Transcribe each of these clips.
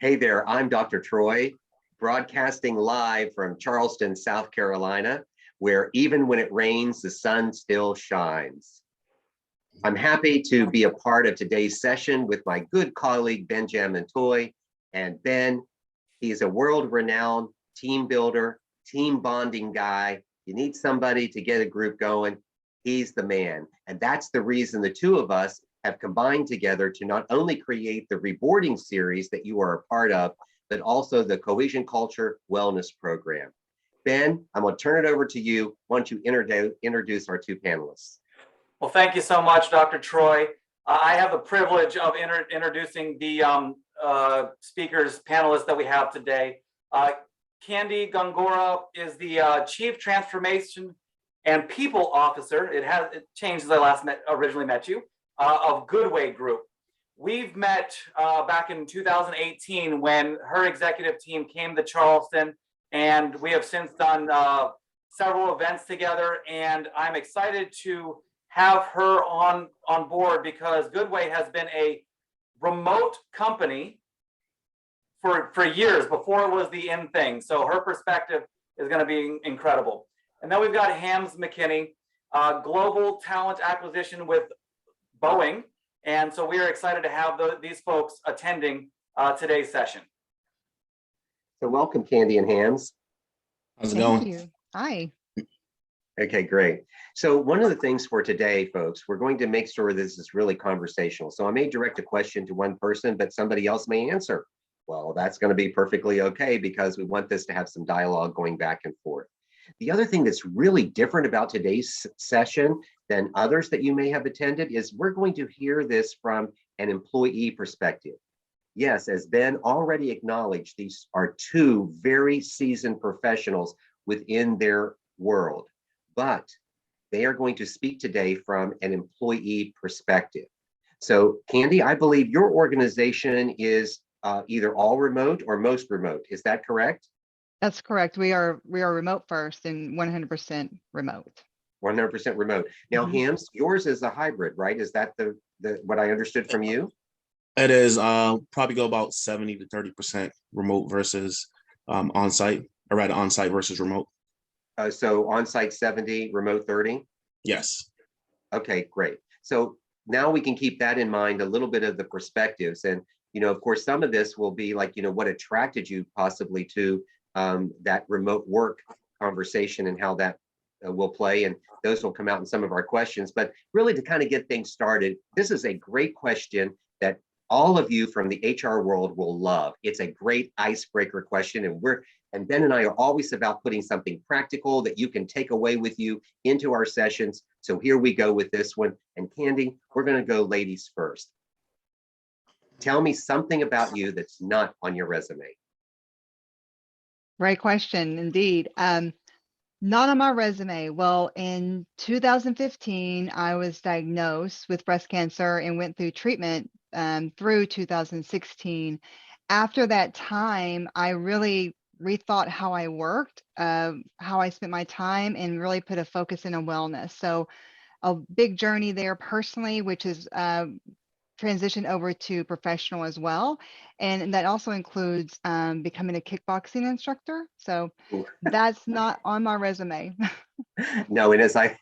Hey there, I'm Dr. Troy, broadcasting live from Charleston, South Carolina, where even when it rains, the sun still shines. I'm happy to be a part of today's session with my good colleague, Benjamin Toy. And Ben, he's a world-renowned team builder, team bonding guy. You need somebody to get a group going. He's the man. And that's the reason the two of us have combined together to not only create the reboarding series that you are a part of, but also the Cohesion Culture Wellness Program. Ben, I'm going to turn it over to you. Why don't you introduce our two panelists? Well, thank you so much, Dr. Troy. I have the privilege of introducing the speakers, panelists that we have today. Candy Gongora is the Chief Transformation and People Officer. It changed as I originally met you, of Goodway Group. We've met back in 2018 when her executive team came to Charleston, and we have since done several events together, and I'm excited to have her on board because Goodway has been a remote company for years before it was the in thing. So her perspective is going to be incredible. And then we've got Yams McKinney, global talent acquisition with Boeing. And so we are excited to have these folks attending today's session. So welcome, Candy and Yams. How's it going? Thank you. Hi. Okay, great. So one of the things for today, folks, we're going to make sure this is really conversational. So I may direct a question to one person, but somebody else may answer. Well, that's going to be perfectly okay because we want this to have some dialogue going back and forth. The other thing that's really different about today's session than others that you may have attended is we're going to hear this from an employee perspective. Yes, as Ben already acknowledged, these are two very seasoned professionals within their world, but they are going to speak today from an employee perspective. So Candy, I believe your organization is either all remote or most remote. Is that correct? That's correct. We are remote first and 100% remote. 100% remote. Now, Yams, yours is a hybrid, right? Is that the what I understood from you? It is probably go about 70 to 30% remote versus on-site, or rather on-site versus remote. So on-site 70, remote 30? Yes. Okay, great. So now we can keep that in mind, a little bit of the perspectives. And, of course, some of this will be like, what attracted you possibly to that remote work conversation and how that will play. And those will come out in some of our questions. But really to kind of get things started, this is a great question that all of you from the HR world will love. It's a great icebreaker question. And Ben and I are always about putting something practical that you can take away with you into our sessions. So here we go with this one. And Candy, we're going to go ladies first. Tell me something about you that's not on your resume. Right question, indeed. Not on my resume. Well, in 2015, I was diagnosed with breast cancer and went through treatment through 2016. After that time, I really rethought how I worked, how I spent my time, and really put a focus in on wellness. So a big journey there personally, which is transition over to professional as well. And that also includes becoming a kickboxing instructor. So that's not on my resume. No, and as I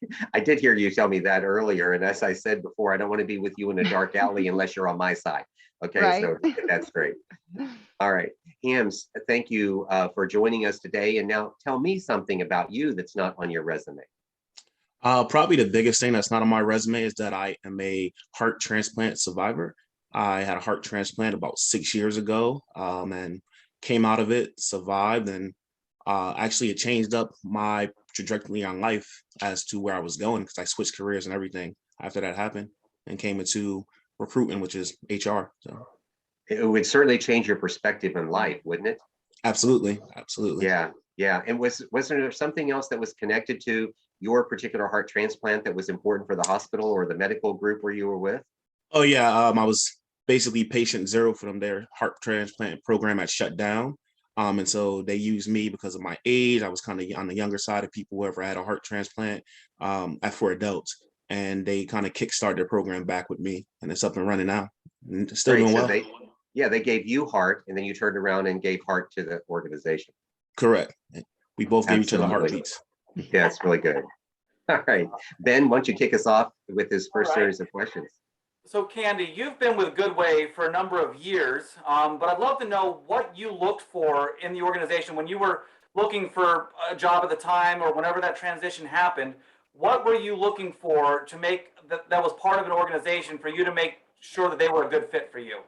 did hear you tell me that earlier, and as I said before, I don't want to be with you in a dark alley unless you're on my side. Okay, right. So that's great. All right, Yams, thank you for joining us today. And now tell me something about you that's not on your resume. Probably the biggest thing that's not on my resume is that I am a heart transplant survivor. I had a heart transplant about 6 years ago and came out of it, survived, and actually it changed up my trajectory on life as to where I was going because I switched careers and everything after that happened and came into recruitment, which is HR. So It would certainly change your perspective in life, wouldn't it? Absolutely. Absolutely. Yeah. Yeah. And was there something else that was connected to your particular heart transplant that was important for the hospital or the medical group where you were with? Oh, yeah. I was basically patient zero for them. Their heart transplant program had shut down. And so they used me because of my age. I was kind of on the younger side of people who ever had a heart transplant for adults. And they kind of kickstarted their program back with me. And it's up and running now. And it's still doing well. Yeah, they gave you heart, and then you turned around and gave heart to the organization. Correct. We both gave each other Absolutely. heartbeats. Yeah, it's really good. All right, Ben, why don't you kick us off with this first All right. series of questions? So Candy, you've been with Goodway for a number of years, but I'd love to know what you looked for in the organization when you were looking for a job at the time or whenever that transition happened. What were you looking for to make that was part of an organization for you to make sure that they were a good fit for you?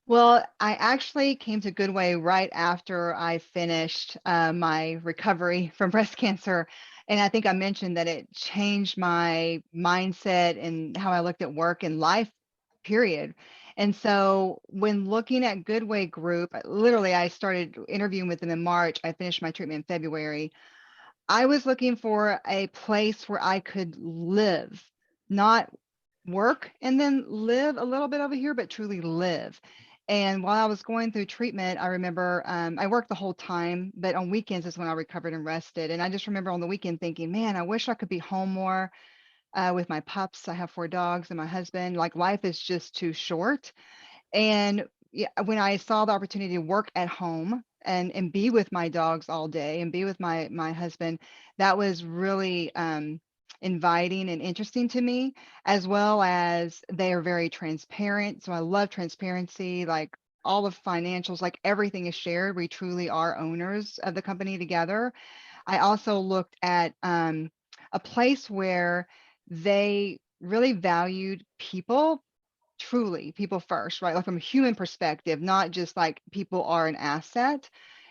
Well, I actually came to Goodway right after I finished my recovery from breast cancer. And I think I mentioned that it changed my mindset and how I looked at work and life, period. And so when looking at Goodway Group, literally, I started interviewing with them in March. I finished my treatment in February. I was looking for a place where I could live, not work and then live a little bit over here, but truly live. And while I was going through treatment, I remember I worked the whole time, but on weekends is when I recovered and rested. And I just remember on the weekend thinking, man, I wish I could be home more with my pups. I have 4 dogs and my husband. Like life is just too short. And yeah, when I saw the opportunity to work at home and be with my dogs all day and be with my husband, that was really inviting and interesting to me, as well as they are very transparent. So I love transparency, like all the financials, like everything is shared. We truly are owners of the company together. I also looked at a place where they really valued people, truly people first, right? Like from a human perspective, not just like people are an asset.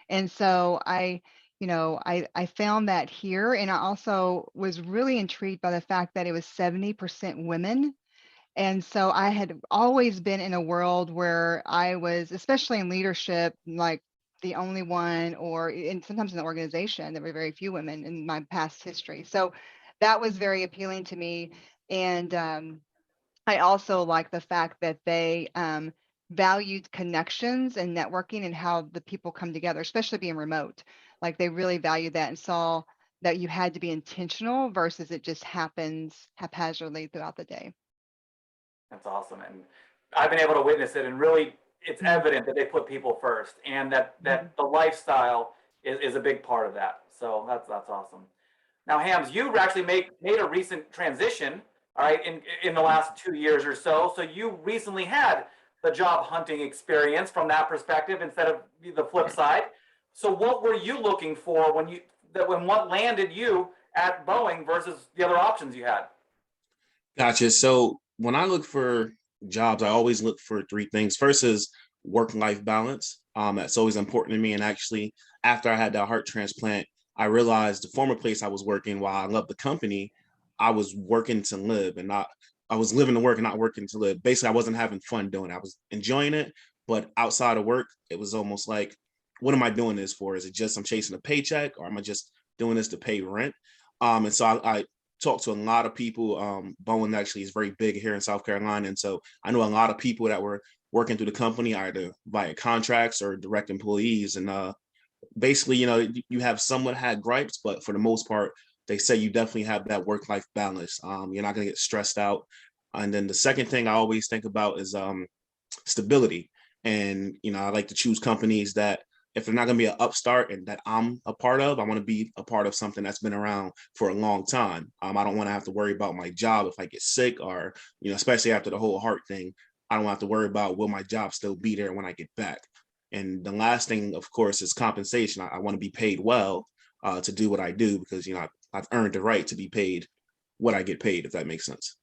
And so I found that here. And I also was really intrigued by the fact that it was 70% women. And so I had always been in a world where I was, especially in leadership, like the only one, or in sometimes in the organization, there were very few women in my past history. So that was very appealing to me. And I also like the fact that they valued connections and networking and how the people come together, especially being remote. Like they really valued that and saw that you had to be intentional versus it just happens haphazardly throughout the day. That's awesome. And I've been able to witness it, and really it's Mhm. evident that they put people first and that Mhm. the lifestyle is a big part of that. So that's awesome. Now, Hams, you actually made a recent transition, all right, in the last 2 years or so. So you recently had the job hunting experience from that perspective instead of the flip side. So what were you looking for when what landed you at Boeing versus the other options you had? Gotcha. So when I look for jobs, I always look for three things. First is work-life balance. That's always important to me. And actually, after I had that heart transplant, I realized the former place I was working, while I loved the company, I was working to live and not, I was living to work and not working to live. Basically, I wasn't having fun doing it. I was enjoying it, but outside of work, it was almost like, what am I doing this for? Is it just I'm chasing a paycheck, or am I just doing this to pay rent? And so I talked to a lot of people. Bowen actually is very big here in South Carolina. And so I know a lot of people that were working through the company, either via contracts or direct employees. And basically, you have somewhat had gripes, but for the most part, they say you definitely have that work-life balance. You're not going to get stressed out. And then the second thing I always think about is stability. And, I like to choose companies that, if they're not going to be an upstart and that I'm a part of, I want to be a part of something that's been around for a long time. I don't want to have to worry about my job if I get sick, or, especially after the whole heart thing, I don't have to worry about, will my job still be there when I get back? And the last thing, of course, is compensation. I want to be paid well to do what I do, because, I've earned the right to be paid what I get paid, if that makes sense.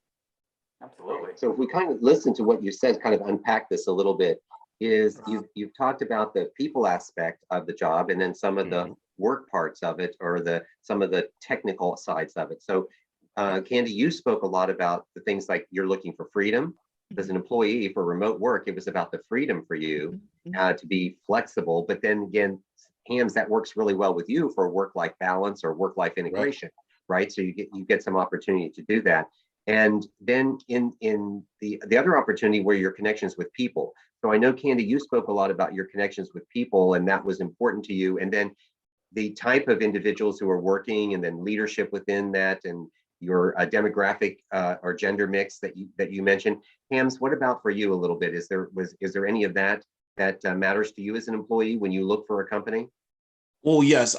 Absolutely. So if we kind of listen to what you said, kind of unpack this a little bit, is you've talked about the people aspect of the job and then some of the Mhm. work parts of it, or some of the technical sides of it. So Candy, you spoke a lot about the things like you're looking for freedom. As an employee for remote work, it was about the freedom for you Mhm. to be flexible. But then again, Hams, that works really well with you for work-life balance or work-life Right. integration, right? So you get some opportunity to do that. And then in the other opportunity where your connections with people. So I know, Candy, you spoke a lot about your connections with people, and that was important to you. And then the type of individuals who are working, and then leadership within that, and your demographic or gender mix that you mentioned. Yams, what about for you a little bit? Is there any of that matters to you as an employee when you look for a company? Well, yes,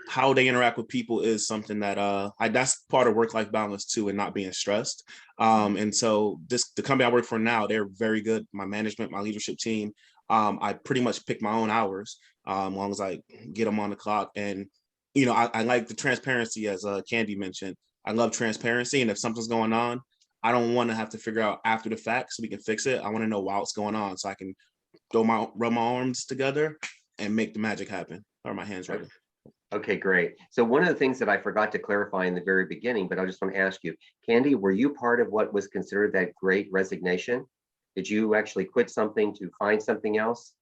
how they interact with people is something that that's part of work-life balance too, and not being stressed. And so the company I work for now, they're very good. My management, my leadership team, I pretty much pick my own hours, as long as I get them on the clock. And I like the transparency, as Candy mentioned. I love transparency, and if something's going on, I don't want to have to figure out after the fact so we can fix it. I want to know while it's going on so I can rub my arms together and make the magic happen, or my hands rather. Okay, great. So one of the things that I forgot to clarify in the very beginning, but I just want to ask you, Candy, were you part of what was considered that great resignation? Did you actually quit something to find something else?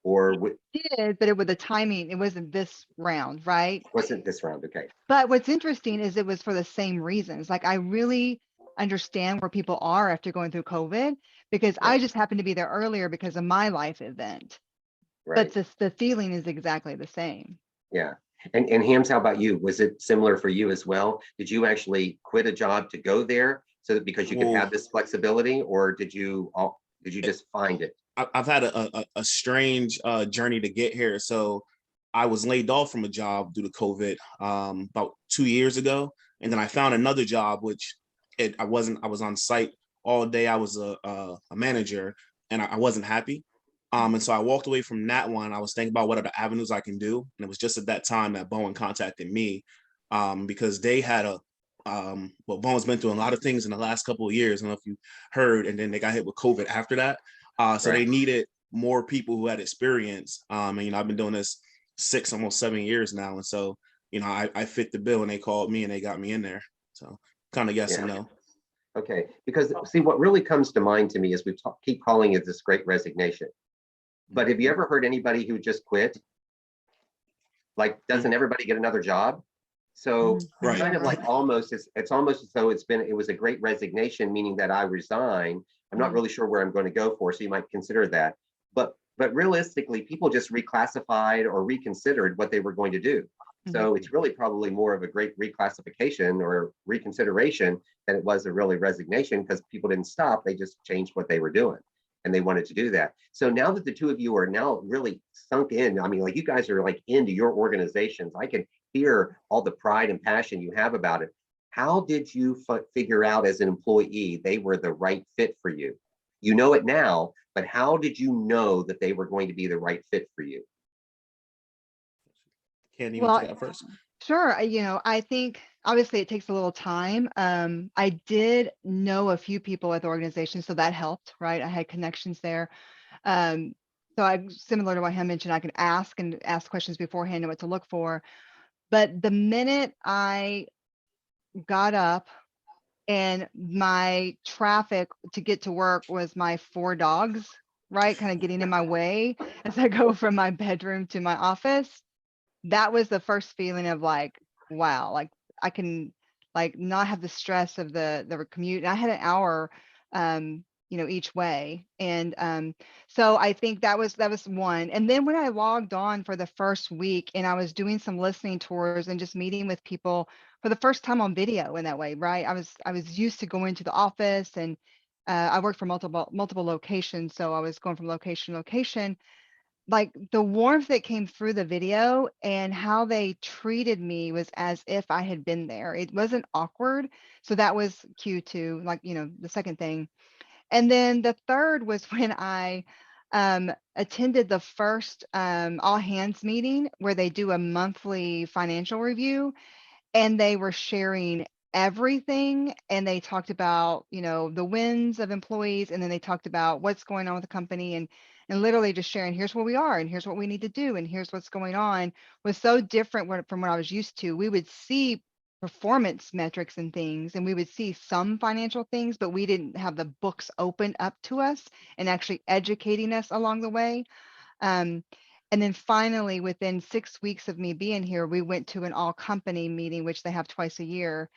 Or Did, but with the timing, it wasn't this round, right? wasn't this round? Okay. But what's interesting is it was for the same reasons. Like I really understand where people are after going through COVID, because I Right. just happened to be there earlier because of my life event. Right. But the feeling is exactly the same. Yeah. And Hams, how about you? Was it similar for you as well? Did you actually quit a job to go there so that because you could Well, have this flexibility, or did you just find it? I've had a strange journey to get here. So I was laid off from a job due to COVID about 2 years ago, and then I found another job, which I was on site all day. I was a manager, and I wasn't happy. And so I walked away from that one. I was thinking about what other avenues I can do, and it was just at that time that Bowen contacted me, because they had well, Bowen's been through a lot of things in the last couple of years. I don't know if you heard, and then they got hit with COVID after that. So they Right. needed more people who had experience. And I've been doing this 6, almost 7 years now. And so, I fit the bill, and they called me and they got me in there. So kind of yes and Yeah. no. Okay. Because see, what really comes to mind to me is keep calling it this great resignation. But have you ever heard anybody who just quit? Like, doesn't everybody get another job? So it's Right. kind of like almost, it's almost as though it was a great resignation, meaning that I resign. I'm not really sure where I'm going to go for, so you might consider that. But realistically, people just reclassified or reconsidered what they were going to do. So it's really probably more of a great reclassification or reconsideration than it was a really resignation, because people didn't stop, they just changed what they were doing. And they wanted to do that. So now that the two of you are now really sunk in, I mean, like you guys are like into your organizations, I can hear all the pride and passion you have about it. How did you figure out as an employee they were the right fit for you? You know it now, but how did you know that they were going to be the right fit for you? Candy, you want to Well, take that first? sure. I think obviously it takes a little time. I did know a few people at the organization, so that helped, right? I had connections there. So I, similar to what I mentioned, I could ask questions beforehand and what to look for. But the minute I got up and my traffic to get to work was my 4 dogs, right? Kind of getting in my way as I go from my bedroom to my office. That was the first feeling of like, wow, like I can like not have the stress of the commute. And I had an hour, each way. And so I think that was one. And then when I logged on for the first week and I was doing some listening tours and just meeting with people for the first time on video in that way, right? I was used to going to the office, and I worked for multiple locations. So I was going from location to location. Like the warmth that came through the video and how they treated me was as if I had been there. It wasn't awkward. So that was Q2, like, the second thing. And then the third was when I attended the first all hands meeting where they do a monthly financial review, and they were sharing everything, and they talked about the wins of employees, and then they talked about what's going on with the company, and literally just sharing, here's where we are and here's what we need to do and here's what's going on, was so different from what I was used to. We would see performance metrics and things, and we would see some financial things, but we didn't have the books open up to us and actually educating us along the way. um, and then finally, within 6 weeks of me being here, we went to an all company meeting, which they have twice a year.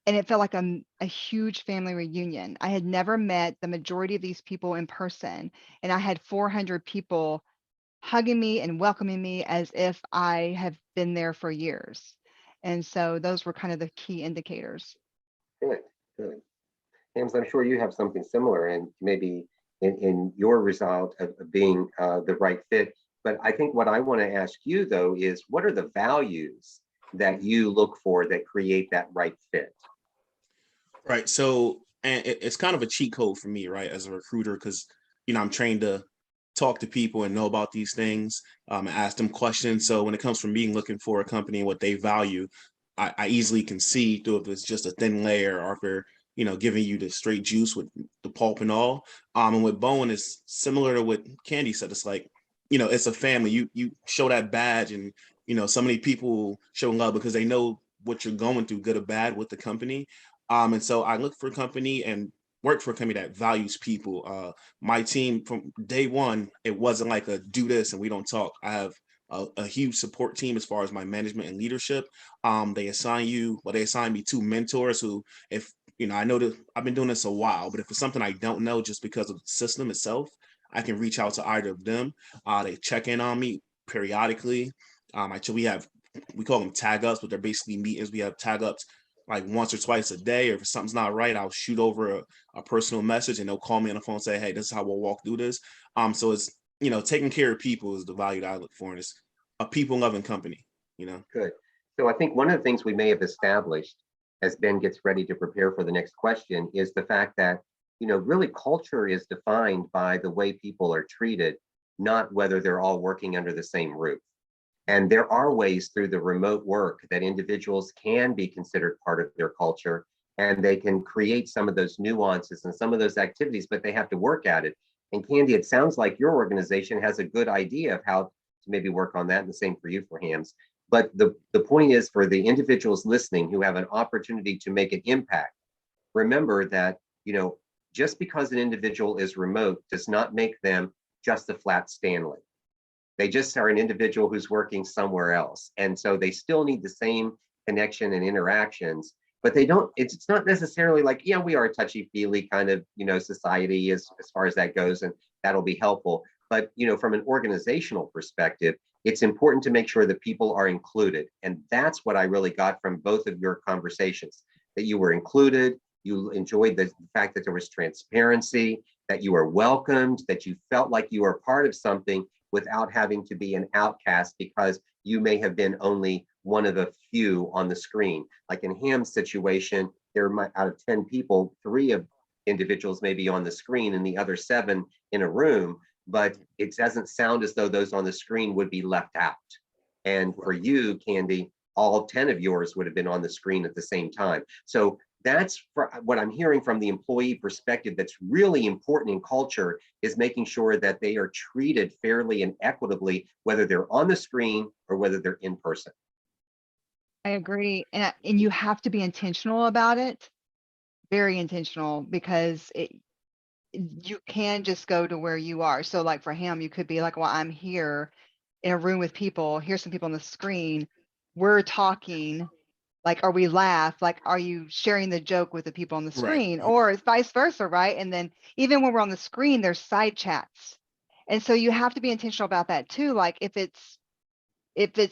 And it felt like a huge family reunion. I had never met the majority of these people in person. And I had 400 people hugging me and welcoming me as if I have been there for years. And so those were kind of the key indicators. Good, good. James, I'm sure you have something similar and maybe in your result of being the right fit. But I think what I want to ask you though is what are the values that you look for that create that right fit? Right. So, and it's kind of a cheat code for me, right, as a recruiter, because I'm trained to talk to people and know about these things, and ask them questions. So when it comes from me looking for a company and what they value, I easily can see through if it's just a thin layer or if they're giving you the straight juice with the pulp and all. And with Bowen is similar to what Candy said. It's like it's a family. You show that badge, and so many people show love because they know what you're going through, good or bad, with the company. And so I look for a company and work for a company that values people. My team from day one, it wasn't like a do this and we don't talk. I have a huge support team as far as my management and leadership. They assign me two mentors who, if I know that I've been doing this a while, but if it's something I don't know just because of the system itself, I can reach out to either of them. They check in on me periodically. We call them tag ups, but they're basically meetings. We have tag ups like once or twice a day, or if something's not right, I'll shoot over a personal message and they'll call me on the phone and say, hey, this is how we'll walk through this. So it's, taking care of people is the value that I look for. And it's a people loving company. Good. So I think one of the things we may have established as Ben gets ready to prepare for the next question is the fact that, really culture is defined by the way people are treated, not whether they're all working under the same roof. And there are ways through the remote work that individuals can be considered part of their culture and they can create some of those nuances and some of those activities, but they have to work at it. And Candy, it sounds like your organization has a good idea of how to maybe work on that, and the same for you, for Hams. But the point is, for the individuals listening who have an opportunity to make an impact, remember that, just because an individual is remote does not make them just a flat Stanley. They just are an individual who's working somewhere else. And so they still need the same connection and interactions, but they don't, it's not necessarily like, yeah, we are a touchy-feely kind of, society as far as that goes, and that'll be helpful. But, from an organizational perspective, it's important to make sure that people are included. And that's what I really got from both of your conversations, that you were included, you enjoyed the fact that there was transparency, that you were welcomed, that you felt like you were part of something without having to be an outcast because you may have been only one of the few on the screen. Like in Ham's situation, there might, out of 10 people, 3 of individuals may be on the screen and the other 7 in a room, but it doesn't sound as though those on the screen would be left out. And for you, Candy, all 10 of yours would have been on the screen at the same time. So that's what I'm hearing from the employee perspective. That's really important in culture, is making sure that they are treated fairly and equitably, whether they're on the screen or whether they're in person. I agree. And you have to be intentional about it, very intentional, because you can just go to where you are. So like for him, you could be like, well, I'm here in a room with people. Here's some people on the screen. We're talking. Like, are we laugh? Like, are you sharing the joke with the people on the Right. screen, or it's vice versa, right? And then even when we're on the screen, there's side chats. And so you have to be intentional about that too. Like if it's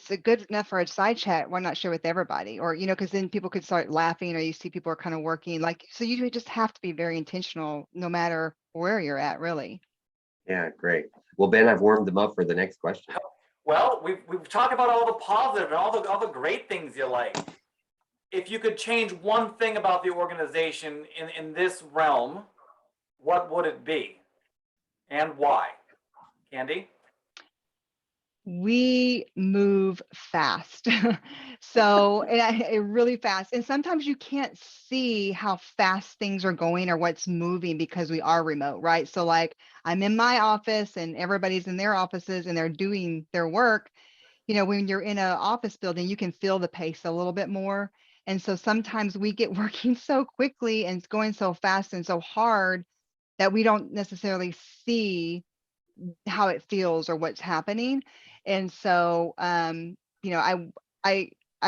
a good enough for a side chat, why not share with everybody? Or, because then people could start laughing, or you see people are kind of working. Like, so you just have to be very intentional no matter where you're at, really. Yeah, great. Well, Ben, I've warmed them up for the next question. Well, we've talked about all the positive and all the great things you like. If you could change one thing about the organization in this realm, what would it be and why? Candy? We move fast. So, really fast. And sometimes you can't see how fast things are going or what's moving because we are remote, right? So like I'm in my office and everybody's in their offices and they're doing their work. When you're in an office building, you can feel the pace a little bit more. And so sometimes we get working so quickly and it's going so fast and so hard that we don't necessarily see how it feels or what's happening. And so, I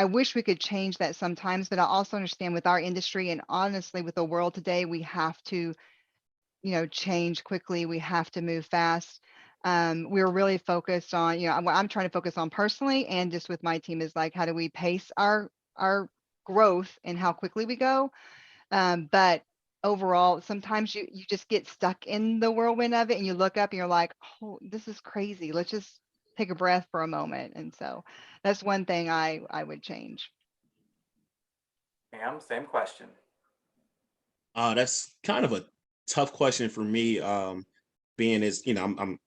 wish we could change that sometimes, but I also understand with our industry and honestly with the world today, we have to, change quickly. We have to move fast. We're really focused on, what I'm trying to focus on personally and just with my team is like, how do we pace our growth and how quickly we go? But overall, sometimes you just get stuck in the whirlwind of it and you look up and you're like, oh, this is crazy. Let's just take a breath for a moment. And so that's one thing I would change. Pam, same question. That's kind of a tough question for me. Being is, I'm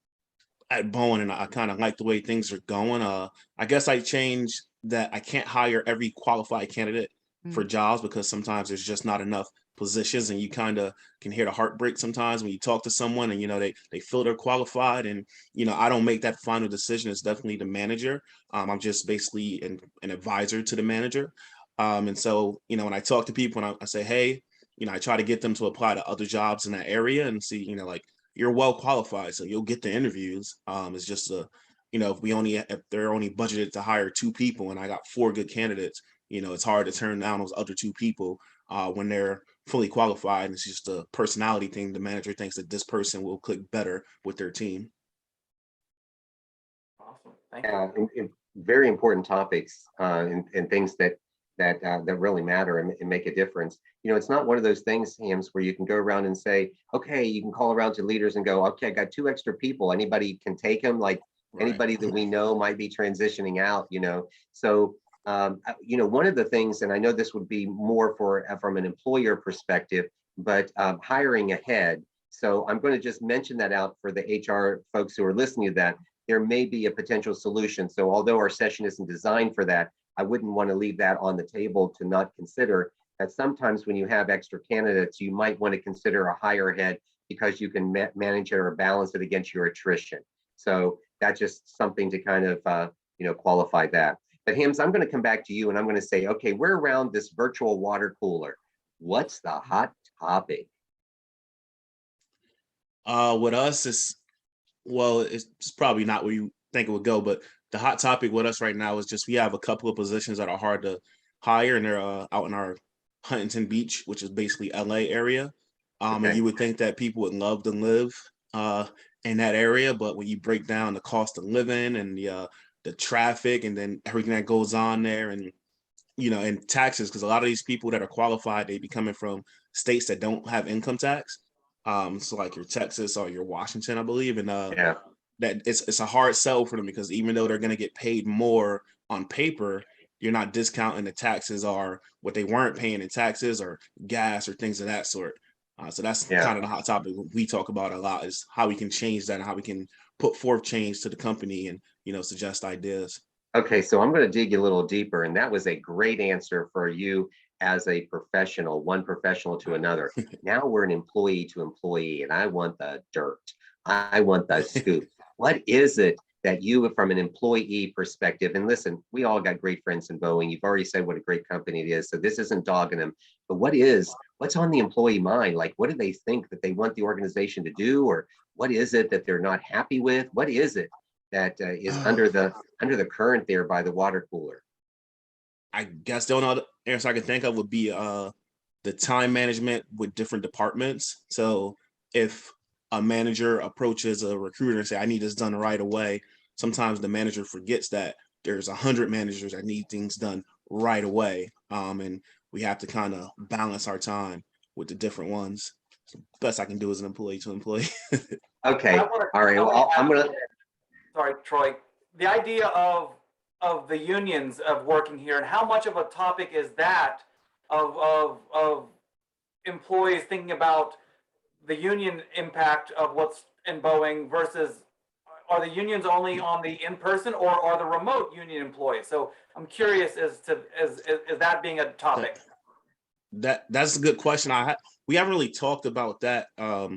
at Bowen and I kind of like the way things are going. I guess I change that I can't hire every qualified candidate for Mm. jobs because sometimes there's just not enough positions, and you kind of can hear the heartbreak sometimes when you talk to someone and they feel they're qualified, and I don't make that final decision. It's definitely the manager. I'm just basically an advisor to the manager. And so when I talk to people and I say, hey, I try to get them to apply to other jobs in that area and see, like, you're well qualified, so you'll get the interviews. It's just if they're only budgeted to hire 2 people and I got 4 good candidates, it's hard to turn down those other 2 people when they're fully qualified. And it's just a personality thing. The manager thinks that this person will click better with their team. Awesome. Thank you. And very important topics and things that really matter and make a difference. It's not one of those things, Yams, where you can go around and say, okay, you can call around to leaders and go, okay, I got 2 extra people. Anybody can take them. Like Right. anybody that we know might be transitioning out. So one of the things, and I know this would be more from an employer perspective, but hiring ahead. So I'm going to just mention that out for the HR folks who are listening to that. There may be a potential solution. So although our session isn't designed for that, I wouldn't want to leave that on the table to not consider that sometimes when you have extra candidates, you might want to consider a higher head because you can manage it or balance it against your attrition. So that's just something to kind of, qualify that. But Hams, I'm going to come back to you and I'm going to say, okay, we're around this virtual water cooler. What's the hot topic? With us, it's probably not where you think it would go, but the hot topic with us right now is just we have a couple of positions that are hard to hire, and they're out in our Huntington Beach, which is basically LA area. And you would think that people would love to live in that area, but when you break down the cost of living and the traffic and then everything that goes on there, and and taxes, because a lot of these people that are qualified, they be coming from states that don't have income tax. So like your Texas or your Washington, I believe, and Yeah. that it's a hard sell for them because even though they're going to get paid more on paper, you're not discounting the taxes or what they weren't paying in taxes or gas or things of that sort. So that's Yeah. kind of the hot topic we talk about a lot, is how we can change that and how we can put forth change to the company and suggest ideas. Okay, so I'm going to dig a little deeper, and that was a great answer for you as a professional, one professional to another. Now we're an employee to employee, and I want the dirt. I want the scoop. What is it that you, from an employee perspective, and listen, we all got great friends in Boeing. You've already said what a great company it is, so this isn't dogging them. But what's on the employee mind? Like, what do they think that they want the organization to do, or what is it that they're not happy with? What is it that is under the current there by the water cooler? I guess the only other answer I can think of would be the time management with different departments. So if a manager approaches a recruiter and say, I need this done right away, sometimes the manager forgets that there's 100 managers that need things done right away. And we have to kind of balance our time with the different ones. So best I can do as an employee to employee. Okay, all right. Well, I'm gonna. Sorry, Troy. The idea of the unions of working here, and how much of a topic is that of employees thinking about the union impact of what's in Boeing versus, are the unions only on the in-person or are the remote union employees? So I'm curious as to is that being a topic. That's a good question. We haven't really talked about that. At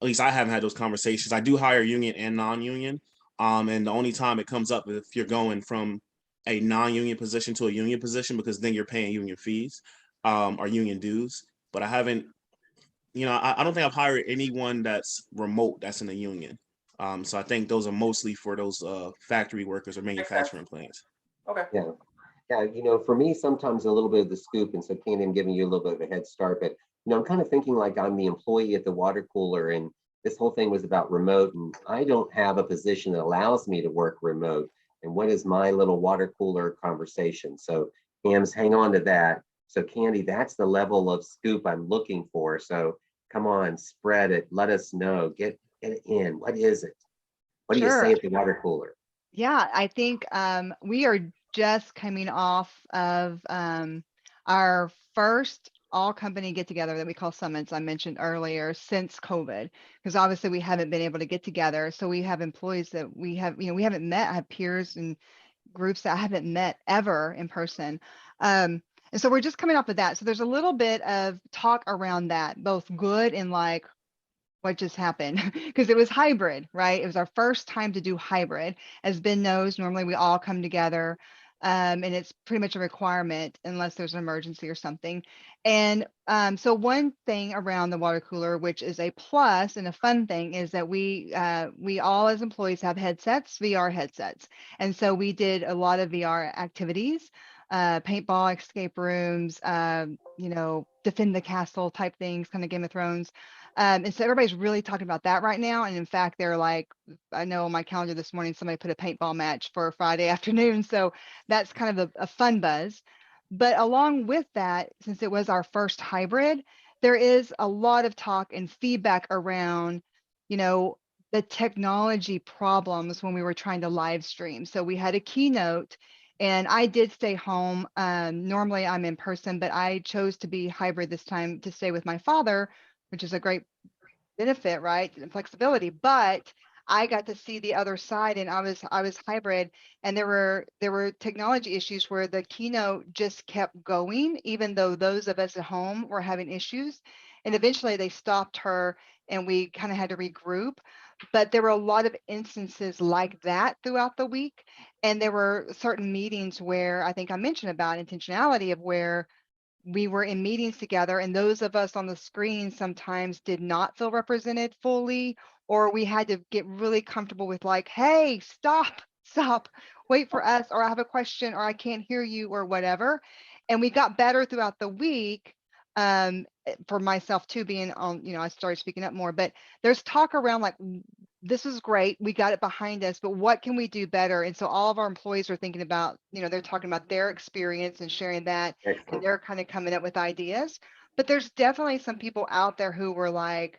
least I haven't had those conversations. I do hire union and non-union. And the only time it comes up is if you're going from a non-union position to a union position, because then you're paying union fees or union dues. But I haven't, I don't think I've hired anyone that's remote that's in a union. So I think those are mostly for those factory workers or manufacturing plants. Okay. Yeah. Yeah, for me, sometimes a little bit of the scoop, and so Candy, I'm giving you a little bit of a head start, but I'm kind of thinking like I'm the employee at the water cooler, and this whole thing was about remote, and I don't have a position that allows me to work remote. And what is my little water cooler conversation? So, Hams, hang on to that. So Candy, that's the level of scoop I'm looking for. So come on, spread it. Let us know. Get it in. What is it? What do you say Sure. at the water cooler? Yeah, I think we are just coming off of our first all company get together that we call summits I mentioned earlier since COVID, because obviously we haven't been able to get together. So we have employees that we have, we haven't met. I have peers and groups that I haven't met ever in person. And so we're just coming off of that. So there's a little bit of talk around that, both good and like, what just happened because it was hybrid, right? It was our first time to do hybrid. As Ben knows, normally we all come together, and it's pretty much a requirement unless there's an emergency or something. And so one thing around the water cooler, which is a plus and a fun thing, is that we all as employees have headsets, VR headsets, and so we did a lot of VR activities, paintball, escape rooms, defend the castle type things, kind of Game of Thrones. And so everybody's really talking about that right now. And in fact, they're like, I know on my calendar this morning, somebody put a paintball match for Friday afternoon. So that's kind of a fun buzz. But along with that, since it was our first hybrid, there is a lot of talk and feedback around, you know, the technology problems when we were trying to live stream. So we had a keynote and I did stay home. Normally I'm in person, but I chose to be hybrid this time to stay with my father, which is a great benefit, right? And flexibility. But I got to see the other side and I was hybrid, and there were technology issues where the keynote just kept going, even though those of us at home were having issues. And eventually they stopped her and we kind of had to regroup. But there were a lot of instances like that throughout the week. And there were certain meetings where I think I mentioned about intentionality of where we were in meetings together and those of us on the screen sometimes did not feel represented fully, or we had to get really comfortable with like, hey, stop, wait for us, or I have a question, or I can't hear you, or whatever. And we got better throughout the week. For myself too, being on, I started speaking up more, but there's talk around like, this is great, we got it behind us, but what can we do better? And so all of our employees are thinking about, they're talking about their experience and sharing that, and Excellent. they're kind of coming up with ideas. But there's definitely some people out there who were like,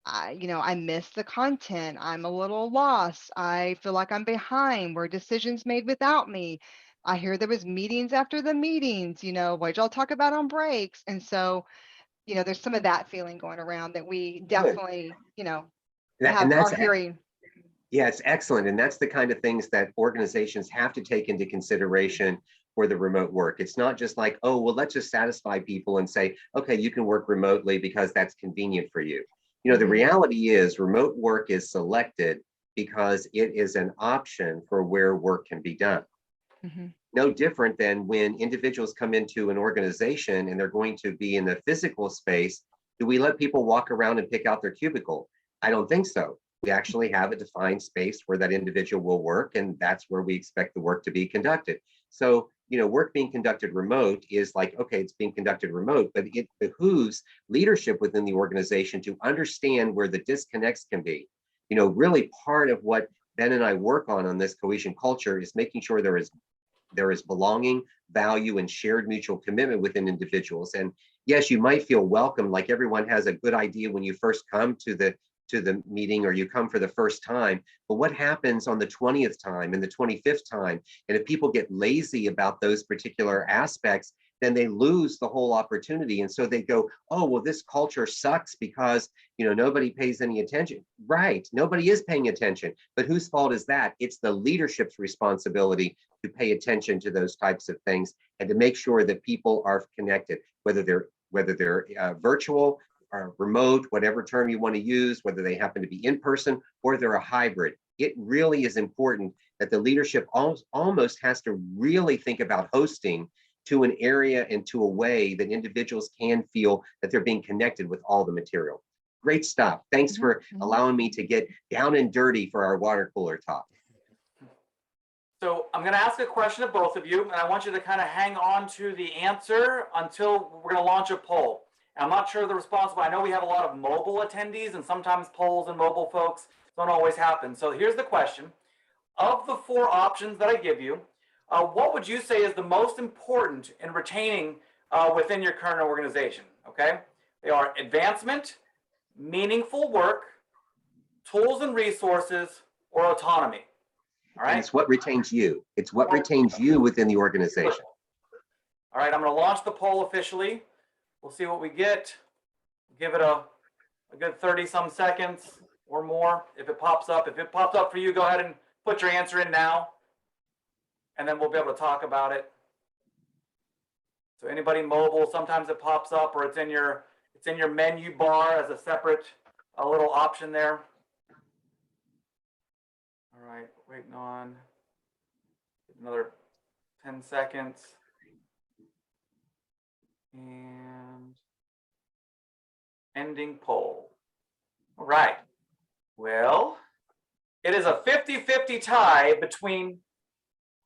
I miss the content, I'm a little lost, I feel like I'm behind, were decisions made without me, I hear there was meetings after the meetings, what y'all talk about on breaks. And so there's some of that feeling going around that we Good. definitely And are that's hearing. Yeah, it's excellent. And that's the kind of things that organizations have to take into consideration for the remote work. It's not just like, oh, well, let's just satisfy people and say, okay, you can work remotely because that's convenient for you. The Mhm. reality is remote work is selected because it is an option for where work can be done. Mhm. No different than when individuals come into an organization and they're going to be in the physical space. Do we let people walk around and pick out their cubicle? I don't think so. We actually have a defined space where that individual will work, and that's where we expect the work to be conducted. So, work being conducted remote is like, okay, it's being conducted remote, but it behooves leadership within the organization to understand where the disconnects can be. Really part of what Ben and I work on this cohesion culture is making sure there is belonging, value, and shared mutual commitment within individuals. And yes, you might feel welcome, like everyone has a good idea when you first come to the meeting or you come for the first time. But what happens on the 20th time and the 25th time? And if people get lazy about those particular aspects, then they lose the whole opportunity. And so they go, oh, well, this culture sucks because nobody pays any attention. Right. Nobody is paying attention. But whose fault is that? It's the leadership's responsibility to pay attention to those types of things and to make sure that people are connected, whether they're virtual or remote, whatever term you want to use, whether they happen to be in person or they're a hybrid. It really is important that the leadership almost has to really think about hosting to an area and to a way that individuals can feel that they're being connected with all the material. Great stuff. Thanks for allowing me to get down and dirty for our water cooler talk. So I'm going to ask a question of both of you, and I want you to kind of hang on to the answer until we're going to launch a poll. And I'm not sure the response, but I know we have a lot of mobile attendees, and sometimes polls and mobile folks don't always happen. So here's the question. Of the 4 options that I give you, what would you say is the most important in retaining within your current organization, okay? They are advancement, meaningful work, tools and resources, or autonomy, all And right? it's what retains you. It's what retains you within the organization. All right, I'm gonna launch the poll officially. We'll see what we get. Give it a good 30 some seconds or more if it pops up. If it pops up for you, go ahead and put your answer in now, and then we'll be able to talk about it. So anybody mobile, sometimes it pops up or it's in your menu bar as a separate little option there. All right, waiting on another 10 seconds. And ending poll. All right. Well, it is a 50-50 tie between,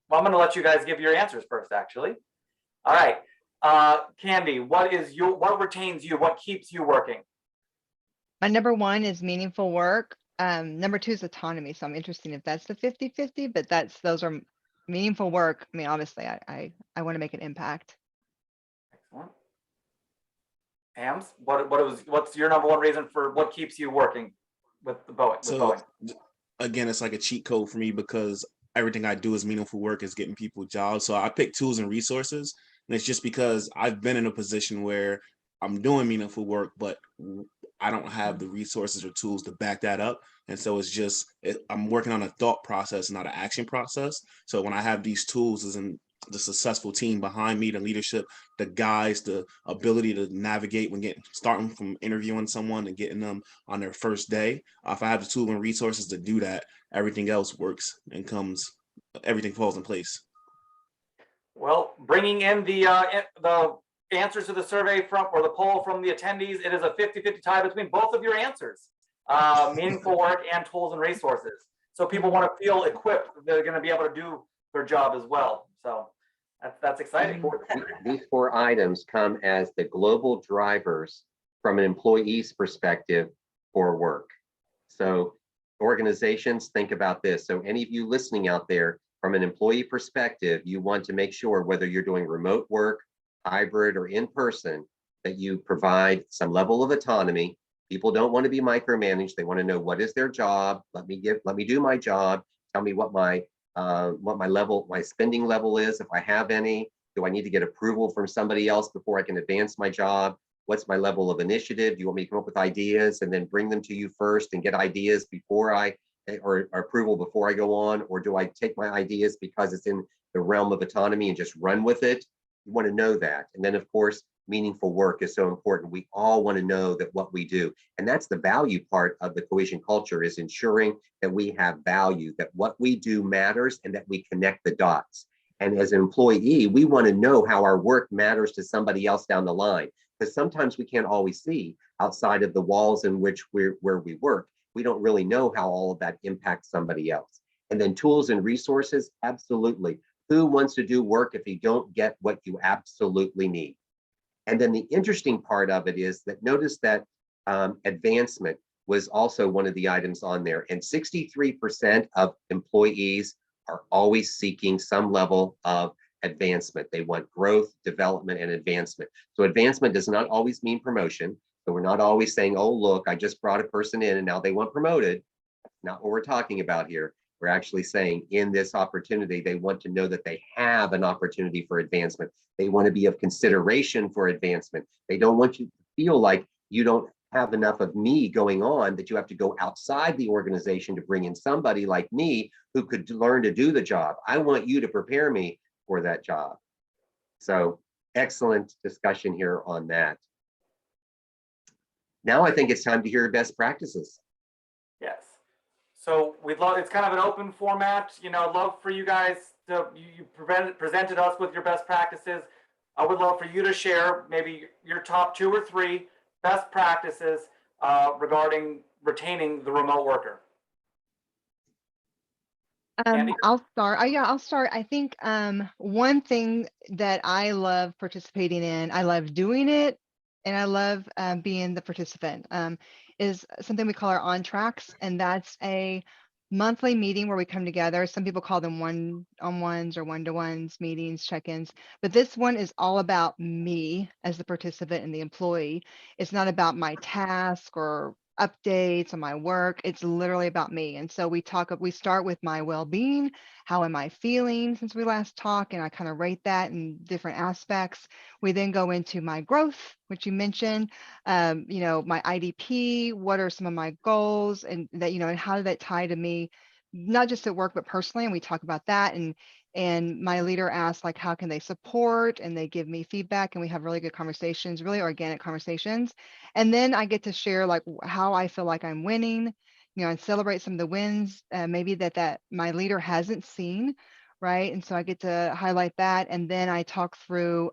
well, I'm going to let you guys give your answers first, actually. All right. Candy, what retains you? What keeps you working? My number one is meaningful work. Number two is autonomy. So I'm interested if that's the 50-50, but those are meaningful work. I mean, obviously I want to make an impact. Excellent. Yams, what's your number one reason for what keeps you working with Boeing? So again, it's like a cheat code for me because everything I do is meaningful work, is getting people jobs. So I pick tools and resources, and it's just because I've been in a position where I'm doing meaningful work, but I don't have the resources or tools to back that up. And so I'm working on a thought process, not an action process. So when I have these tools, as in the successful team behind me, the leadership, the guys, the ability to navigate when starting from interviewing someone and getting them on their first day. If I have the tool and resources to do that, everything else works and everything falls in place. Well, bringing in the answers to the survey or the poll from the attendees, it is a 50-50 tie between both of your answers, meaningful work and tools and resources. So people want to feel equipped, they're going to be able to do their job as well. So that's exciting. These 4 items come as the global drivers from an employee's perspective for work. So organizations, think about this. So any of you listening out there, from an employee perspective, you want to make sure whether you're doing remote work, hybrid, or in person, that you provide some level of autonomy. People don't want to be micromanaged. They want to know what is their job. Let me do my job. Tell me what my spending level is, if I have any. Do I need to get approval from somebody else before I can advance my job? What's my level of initiative? Do you want me to come up with ideas and then bring them to you first and get ideas or approval before I go on? Or do I take my ideas because it's in the realm of autonomy and just run with it? You want to know that. And then, of course, meaningful work is so important. We all want to know that what we do, and that's the value part of the cohesion culture, is ensuring that we have value, that what we do matters, and that we connect the dots. And as an employee, we want to know how our work matters to somebody else down the line, because sometimes we can't always see outside of the walls in which where we work. We don't really know how all of that impacts somebody else. And then tools and resources, absolutely. Who wants to do work if you don't get what you absolutely need? And then the interesting part of it is that notice that advancement was also one of the items on there. And 63% of employees are always seeking some level of advancement. They want growth, development, and advancement. So advancement does not always mean promotion. So we're not always saying, oh, look, I just brought a person in and now they want promoted. That's not what we're talking about here. We're actually saying in this opportunity, they want to know that they have an opportunity for advancement. They want to be of consideration for advancement. They don't want you to feel like you don't have enough of me going on, that you have to go outside the organization to bring in somebody like me who could learn to do the job. I want you to prepare me for that job. So excellent discussion here on that. Now I think it's time to hear best practices. Yes. So it's kind of an open format. I'd love for you guys to, you presented us with your best practices. I would love for you to share maybe your top 2 or 3 best practices regarding retaining the remote worker. I'll start. I'll start. I think one thing that I love participating in, I love doing it, and I love being the participant, is something we call our on tracks, and that's a monthly meeting where we come together. Some people call them one-on-ones or one-to-ones meetings, check-ins, but this one is all about me as the participant and the employee. It's not about my task or updates on my work. It's literally about me. And so we start with my well-being. How am I feeling since we last talked? And I kind of rate that in different aspects. We then go into my growth, which you mentioned, my IDP, what are some of my goals, and that, and how did that tie to me, not just at work, but personally. And we talk about that. And my leader asks, like, how can they support? And they give me feedback, and we have really good conversations, really organic conversations. And then I get to share like how I feel like I'm winning, and celebrate some of the wins, maybe that my leader hasn't seen, right? And so I get to highlight that. And then I talk through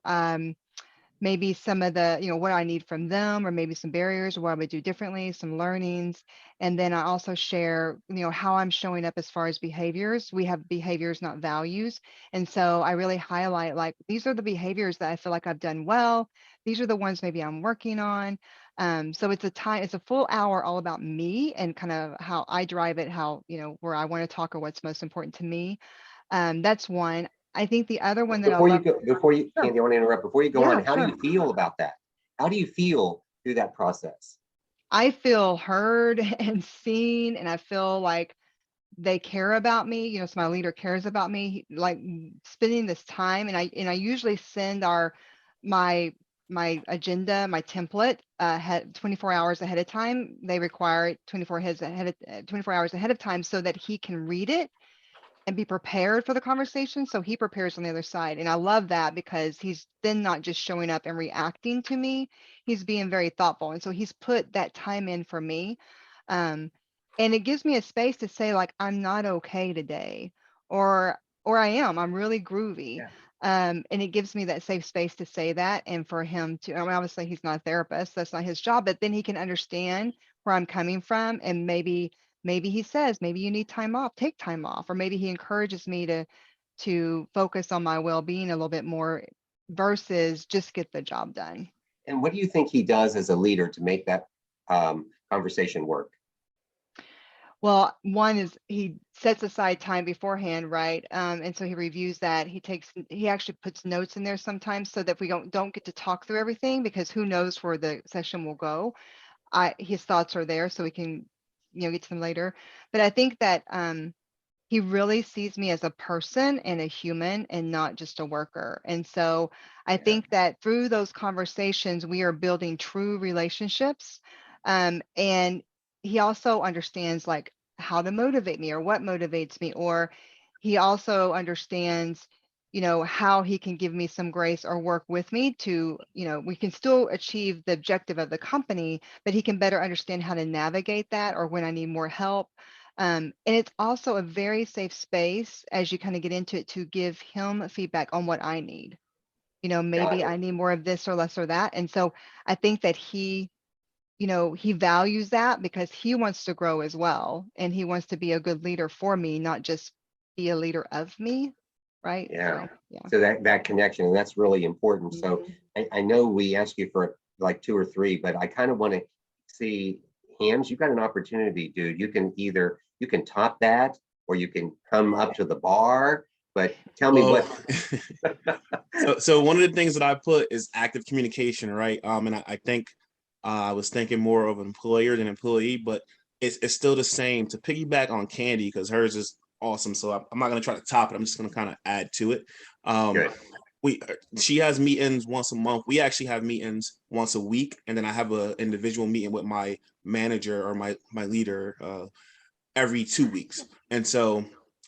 maybe some of the, what I need from them, or maybe some barriers, or what I would do differently, some learnings. And then I also share, how I'm showing up as far as behaviors. We have behaviors, not values. And so I really highlight, like, these are the behaviors that I feel like I've done well. These are the ones maybe I'm working on. So it's a full hour all about me and kind of how I drive it, how, where I want to talk, or what's most important to me. That's one. I think the other one that I love. Sure. Candy, I want to interrupt. Before you go Yeah, on, how do sure. you feel about that? How do you feel through that process? I feel heard and seen, and I feel like they care about me. So my leader cares about me, like spending this time. And I usually send my agenda, my template, 24 hours ahead of time. They require it 24 hours ahead of time, so that he can read it and be prepared for the conversation. So he prepares on the other side. And I love that, because he's then not just showing up and reacting to me. He's being very thoughtful. And so he's put that time in for me. Um, and it gives me a space to say, like, I'm not okay today, or I'm really groovy. Yeah. And it gives me that safe space to say that. And for him to, I mean, obviously he's not a therapist, that's not his job, but then he can understand where I'm coming from. And maybe he says, maybe you need time off, take time off, or maybe he encourages me to focus on my well-being a little bit more versus just get the job done. And what do you think he does as a leader to make that conversation work? Well, one is he sets aside time beforehand, right? And so he reviews that. He actually puts notes in there sometimes, so that we don't get to talk through everything, because who knows where the session will go. His thoughts are there, so we can, get to them later. But I think that he really sees me as a person and a human, and not just a worker. And so I Yeah. think that through those conversations, we are building true relationships. And he also understands, like, how to motivate me, or what motivates me, or he also understands, how he can give me some grace or work with me to, we can still achieve the objective of the company, but he can better understand how to navigate that, or when I need more help. And it's also a very safe space, as you kind of get into it, to give him feedback on what I need. Got Maybe it. I need more of this or less or that. And so I think that he values that, because he wants to grow as well. And he wants to be a good leader for me, not just be a leader of me. Right. Yeah. So, yeah. So that connection, and that's really important. So Mhm. I know we asked you for like 2 or 3, but I kind of want to see, Yams, you've got an opportunity, dude. You can top that, or you can come up to the bar. But tell me Well, what. so one of the things that I put is active communication, right? And I think I was thinking more of an employer than employee, but it's still the same. To piggyback on Candy, because hers is awesome. So I'm not going to try to top it. I'm just going to kind of add to it. Good. She has meetings once a month. We actually have meetings once a week, and then I have an individual meeting with my manager, or my leader, every 2 weeks. And so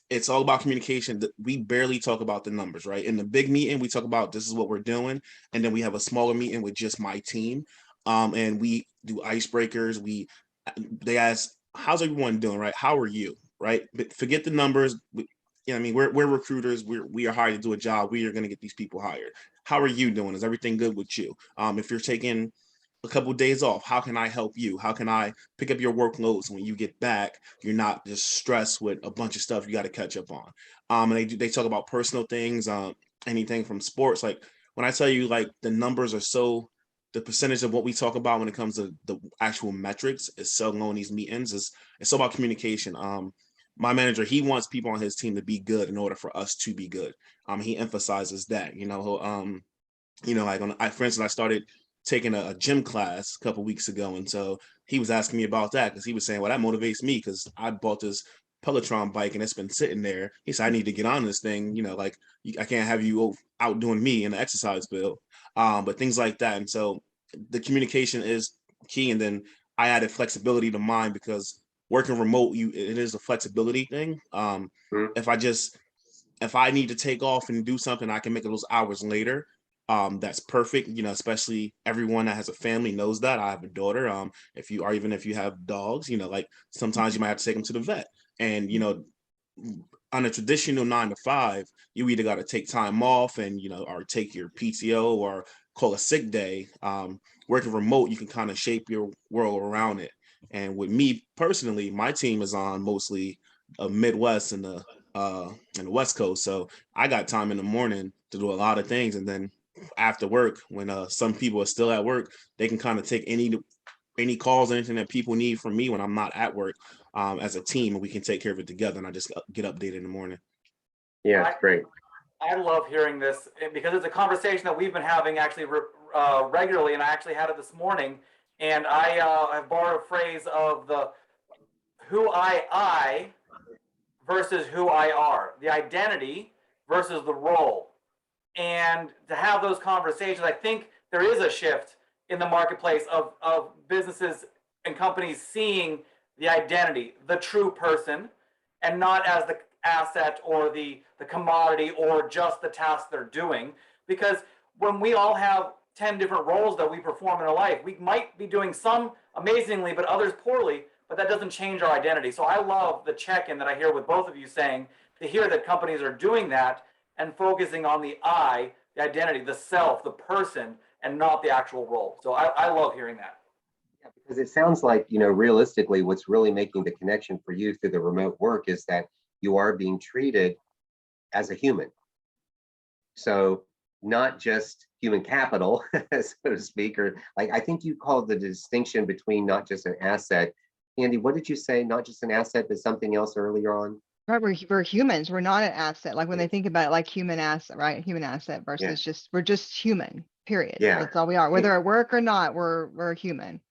it's all about communication. We barely talk about the numbers, right? In the big meeting, we talk about this is what we're doing. And then we have a smaller meeting with just my team. And we do icebreakers. They ask, how's everyone doing, right? How are you, right? But forget the numbers. I mean, we're recruiters. We are hired to do a job. We are going to get these people hired. How are you doing? Is everything good with you? If you're taking a couple of days off, how can I help you? How can I pick up your workloads when you get back? You're not just stressed with a bunch of stuff you got to catch up on. And they talk about personal things, anything from sports. Like, when I tell you, like, the numbers are so, the percentage of what we talk about when it comes to the actual metrics is so low in these meetings. It's all about communication. my manager, he wants people on his team to be good in order for us to be good. He emphasizes that, like for instance, I started taking a gym class a couple weeks ago, and so he was asking me about that because he was saying, well, that motivates me because I bought this Peloton bike and it's been sitting there. He said, I need to get on this thing, I can't have you outdoing me in the exercise field, but things like that. And so the communication is key. And then I added flexibility to mine because working remote, it is a flexibility thing. Mhm. If I need to take off and do something, I can make those hours later. That's perfect, especially everyone that has a family knows that. I have a daughter. Even if you have dogs, like sometimes you might have to take them to the vet. And, on a traditional 9 to 5, you either got to take time off and, or take your PTO or call a sick day. Working remote, you can kind of shape your world around it. And with me personally, my team is on mostly Midwest and the West Coast. So I got time in the morning to do a lot of things. And then after work, when some people are still at work, they can kind of take any calls, anything that people need from me when I'm not at work, as a team, and we can take care of it together. And I just get updated in the morning. Yeah, it's great. I love hearing this because it's a conversation that we've been having actually regularly, and I actually had it this morning. And I have borrowed a phrase of the who I versus who I are, the identity versus the role. And to have those conversations, I think there is a shift in the marketplace of businesses and companies seeing the identity, the true person, and not as the asset or the commodity or just the task they're doing. Because when we all have 10 different roles that we perform in a life, we might be doing some amazingly, but others poorly, but that doesn't change our identity. So I love the check-in that I hear with both of you saying, to hear that companies are doing that and focusing on the I, the identity, the self, the person, and not the actual role. So I love hearing that. Yeah, because it sounds like, realistically, what's really making the connection for you through the remote work is that you are being treated as a human. So not just human capital, so to speak, or like I think you called the distinction between not just an asset. Andy, what did you say? Not just an asset, but something else earlier on? Right, we're humans. We're not an asset. Like when they think about it, like human asset, right? Human asset versus we're just human. Period. Yeah. That's all we are. Whether at work or not, we're human.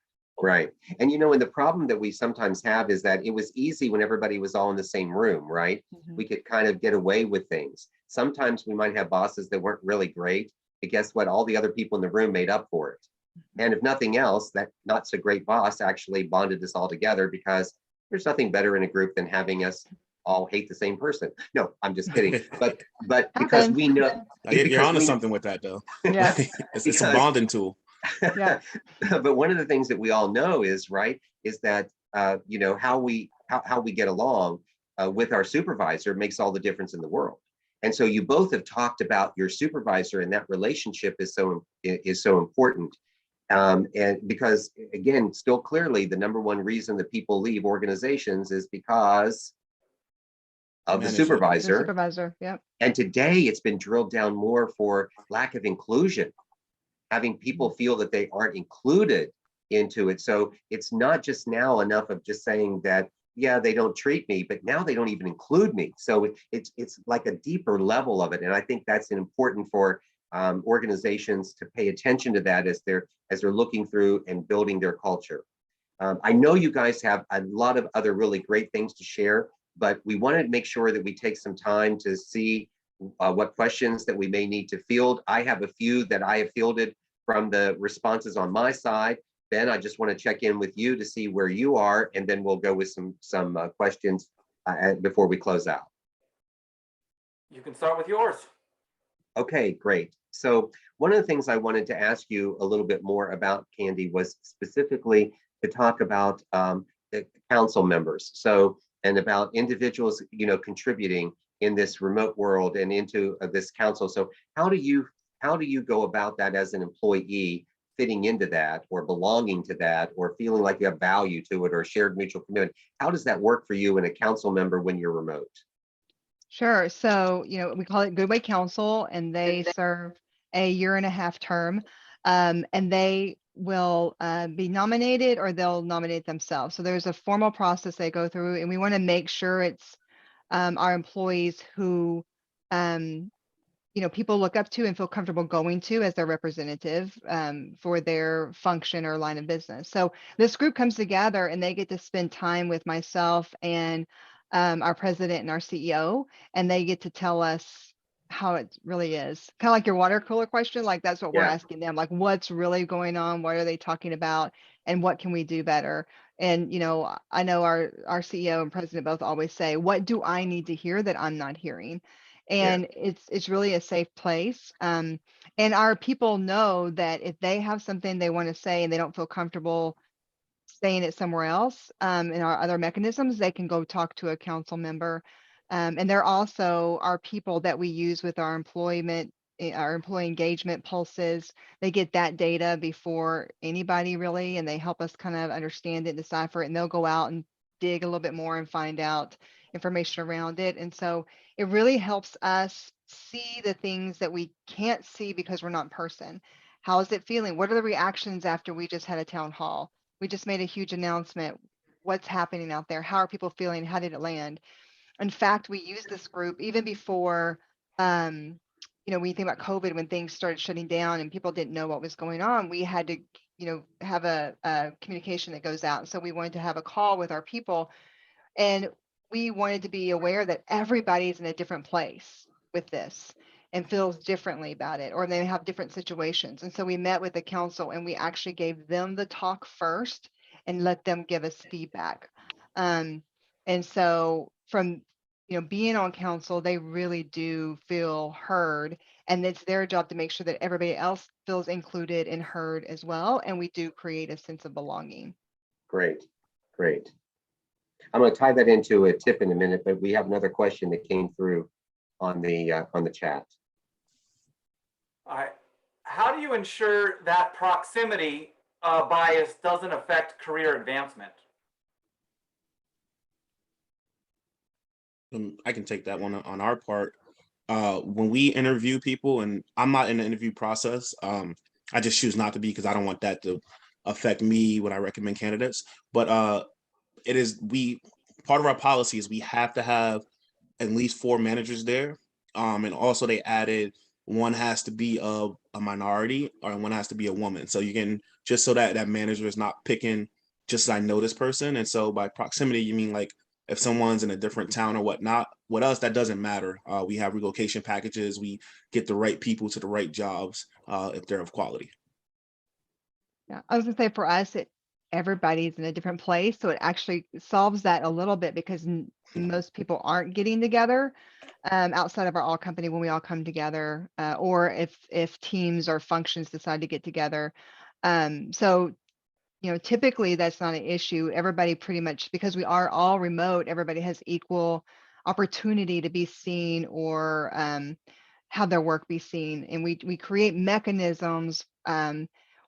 Right. And and the problem that we sometimes have is that it was easy when everybody was all in the same room, right? Mhm. We could kind of get away with things. Sometimes we might have bosses that weren't really great, but guess what? All the other people in the room made up for it. And if nothing else, that not so great boss actually bonded us all together, because there's nothing better in a group than having us all hate the same person. No, I'm just kidding. But because Happens. we know, You're because onto we something with that, though. Yeah. It's a Because- bonding tool. Yeah. But one of the things that we all know is that how we get along with our supervisor makes all the difference in the world. And so you both have talked about your supervisor, and that relationship is so important. And because again, still clearly the number one reason that people leave organizations is because of the Management. supervisor. The supervisor. Yep. And today it's been drilled down more for lack of inclusion, having people feel that they aren't included into it. So it's not just now enough of just saying that, yeah, they don't treat me, but now they don't even include me. So it's like a deeper level of it. And I think that's important for organizations to pay attention to that as they're looking through and building their culture. I know you guys have a lot of other really great things to share, but we wanted to make sure that we take some time to see what questions that we may need to field. I have a few that I have fielded from the responses on my side. Ben, I just want to check in with you to see where you are, and then we'll go with some questions before we close out. You can start with yours. Okay, great. So one of the things I wanted to ask you a little bit more about, Candy, was specifically to talk about the council members. So, and about individuals, contributing in this remote world and into this council. So how do you go about that as an employee, fitting into that or belonging to that or feeling like you have value to it or shared mutual commitment? How does that work for you and a council member when you're remote? Sure. So, we call it Goodway Council, and they serve a 1.5-year term, and they will be nominated or they'll nominate themselves. So there's a formal process they go through, and we want to make sure it's our employees who, people look up to and feel comfortable going to as their representative for their function or line of business. So this group comes together and they get to spend time with myself and our president and our CEO, and they get to tell us how it really is. Kind of like your water cooler question, like that's what we're Yeah, asking them, like what's really going on, what are they talking about, and what can we do better? And I know our CEO and president both always say, what do I need to hear that I'm not hearing? yeah, And it's really a safe place. And our people know that if they have something they want to say and they don't feel comfortable saying it somewhere else, in our other mechanisms, they can go talk to a council member. And they're also our people that we use with our our employee engagement pulses. They get that data before anybody really, and they help us kind of understand it, decipher it, and they'll go out and dig a little bit more and find out information around it. And so it really helps us see the things that we can't see because we're not in person. How is it feeling? What are the reactions after we just had a town hall? We just made a huge announcement. What's happening out there? How are people feeling? How did it land? In fact, we used this group even before, when you think about COVID, when things started shutting down and people didn't know what was going on, we had to, have a communication that goes out. So we wanted to have a call with our people, and we wanted to be aware that everybody's in a different place with this and feels differently about it, or they have different situations. And so we met with the council and we actually gave them the talk first and let them give us feedback. And so from being on council, they really do feel heard, and it's their job to make sure that everybody else feels included and heard as well. And we do create a sense of belonging. great, great. I'm going to tie that into a tip in a minute, but we have another question that came through on the chat. All right. How do you ensure that proximity bias doesn't affect career advancement? I can take that one on our part. When we interview people, and I'm not in the interview process, I just choose not to be because I don't want that to affect me when I recommend candidates. But it is part of our policy is we have to have at least 4 managers there. And also they added one has to be a minority or one has to be a woman. So you can just so that manager is not picking just I know this person. And so by proximity, you mean like if someone's in a different town or whatnot. With us, that doesn't matter. We have relocation packages. We get the right people to the right jobs if they're of quality. Yeah, I was gonna say for us, everybody's in a different place, so it actually solves that a little bit because most people aren't getting together outside of our all company when we all come together, or if teams or functions decide to get together. So typically that's not an issue. Everybody pretty much, because we are all remote, everybody has equal opportunity to be seen or have their work be seen. And we create mechanisms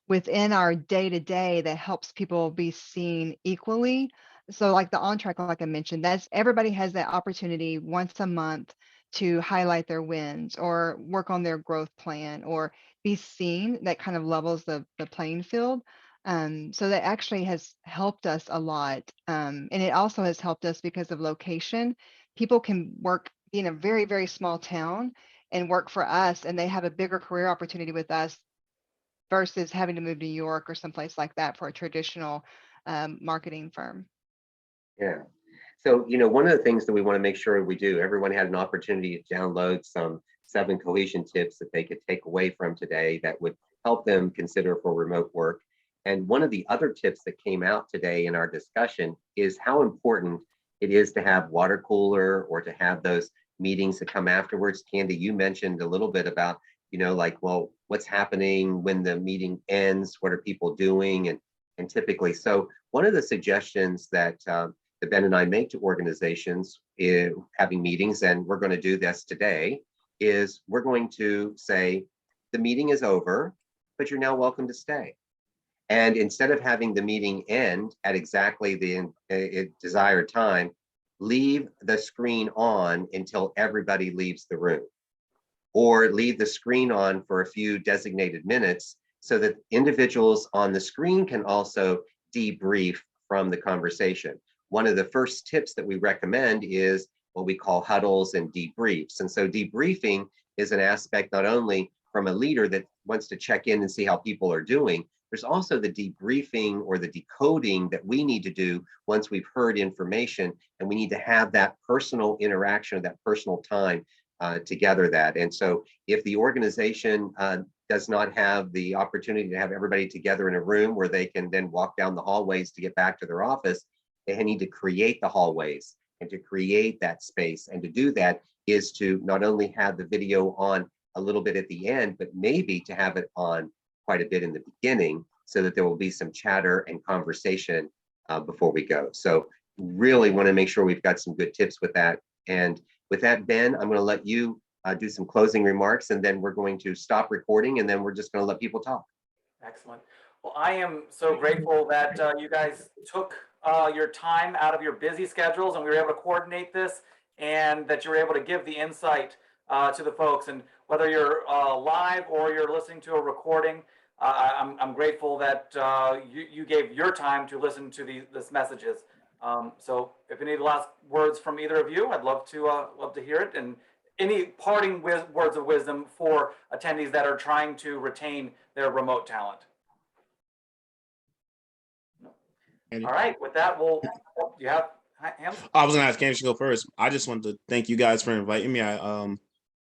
within our day-to-day that helps people be seen equally. So like the on track, like I mentioned, that's everybody has that opportunity once a month to highlight their wins or work on their growth plan or be seen. That kind of levels the playing field. So that actually has helped us a lot. And it also has helped us because of location. People can be in a very, very small town and work for us, and they have a bigger career opportunity with us versus having to move to New York or someplace like that for a traditional marketing firm. Yeah. So, one of the things that we want to make sure we do, everyone had an opportunity to download some 7 cohesion tips that they could take away from today that would help them consider for remote work. And one of the other tips that came out today in our discussion is how important it is to have water cooler or to have those meetings that come afterwards. Candy, you mentioned a little bit about, like, well, what's happening when the meeting ends? What are people doing? And typically, so one of the suggestions that Ben and I make to organizations having meetings, and we're going to do this today, is we're going to say, the meeting is over, but you're now welcome to stay. And instead of having the meeting end at exactly the desired time, leave the screen on until everybody leaves the room. Or leave the screen on for a few designated minutes so that individuals on the screen can also debrief from the conversation. One of the first tips that we recommend is what we call huddles and debriefs. And so debriefing is an aspect not only from a leader that wants to check in and see how people are doing, there's also the debriefing or the decoding that we need to do once we've heard information, and we need to have that personal interaction, that personal time to gather that. And so if the organization does not have the opportunity to have everybody together in a room where they can then walk down the hallways to get back to their office, they need to create the hallways and to create that space. And to do that is to not only have the video on a little bit at the end, but maybe to have it on quite a bit in the beginning so that there will be some chatter and conversation before we go. So really want to make sure we've got some good tips with that. And with that, Ben, I'm going to let you do some closing remarks, and then we're going to stop recording, and then we're just going to let people talk. Excellent. Well, I am so grateful that you guys took your time out of your busy schedules and we were able to coordinate this, and that you were able to give the insight to the folks. And whether you're live or you're listening to a recording, I'm grateful that you gave your time to listen to these messages. So if any last words from either of you, I'd love to hear it. And any parting words of wisdom for attendees that are trying to retain their remote talent. All right, with that, you have Yams? I was gonna ask Candace to go first. I just wanted to thank you guys for inviting me. I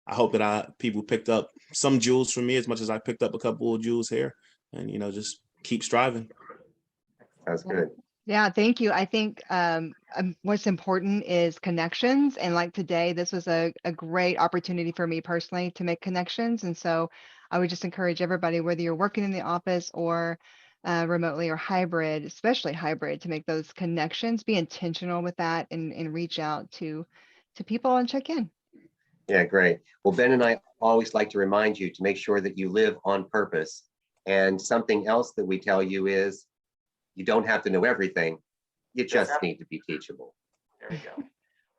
hope that people picked up some jewels from me as much as I picked up a couple of jewels here, and just keep striving. Sounds good. Yeah, thank you. I think what's important is connections. And like today, this was a great opportunity for me personally to make connections. And so I would just encourage everybody, whether you're working in the office or remotely or hybrid, especially hybrid, to make those connections, be intentional with that, and reach out to people and check in. Yeah, great. Well, Ben and I always like to remind you to make sure that you live on purpose. And something else that we tell you is you don't have to know everything. You just need to be teachable. There we go.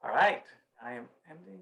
All right. I am ending.